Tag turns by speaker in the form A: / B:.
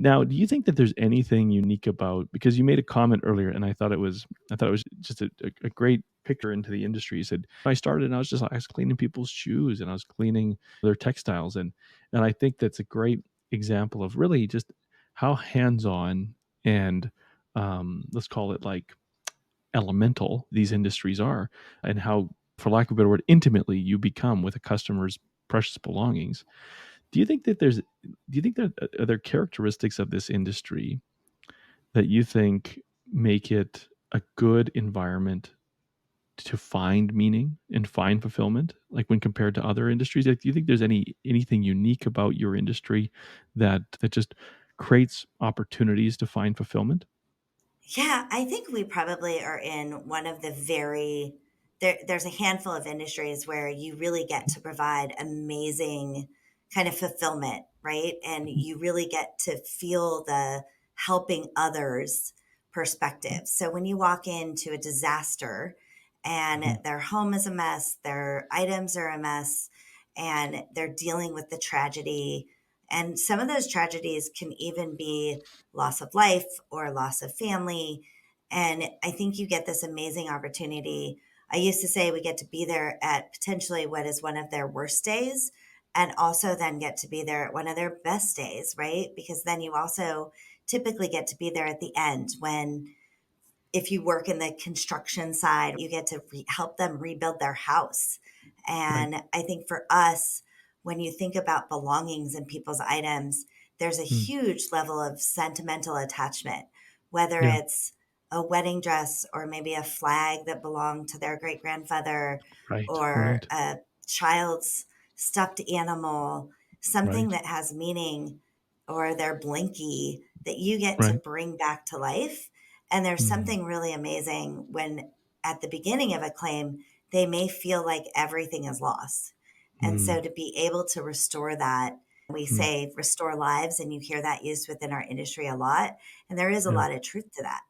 A: Now, do you think that there's anything unique about, because you made a comment earlier, and I thought it was just a great picture into the industry. You said, I started and I was cleaning people's shoes and I was cleaning their textiles. And I think that's a great example of really just how hands-on and let's call it like elemental these industries are, and how, for lack of a better word, intimately you become with a customer's precious belongings. Do you think that are there characteristics of this industry that you think make it a good environment to find meaning and find fulfillment, like when compared to other industries? Like, do you think there's anything unique about your industry that just creates opportunities to find fulfillment?
B: Yeah, I think we probably are in one of the there's a handful of industries where you really get to provide amazing kind of fulfillment, right? And
A: Mhm.
B: you really get to feel the helping others perspective. So when you walk into a disaster and
A: Mhm.
B: their home is a mess, their items are a mess, and they're dealing with the tragedy, and some of those tragedies can even be loss of life or loss of family. And I think you get this amazing opportunity. I used to say we get to be there at potentially what is one of their worst days, and also then get to be there at one of their best days, right? Because then you also typically get to be there at the end when, if you work in the construction side, you get to help them rebuild their house.
A: Right.
B: And I think for us, when you think about belongings and people's items, there's a
A: Mm.
B: huge level of sentimental attachment, whether
A: Yeah.
B: it's a wedding dress or maybe a flag that belonged to their great grandfather
A: Right.
B: or
A: Right.
B: a child's stuffed animal, something
A: Right.
B: that has meaning, or their blinky that you get to
A: Right.
B: bring back to life. And there's
A: Mm.
B: something really amazing when at the beginning of a claim, they may feel like everything is lost. And so
A: Mm.
B: to be able to restore that, we
A: Mm.
B: say restore lives, and you hear that used within our industry a lot. And there is a
A: Yeah.
B: lot of truth to that.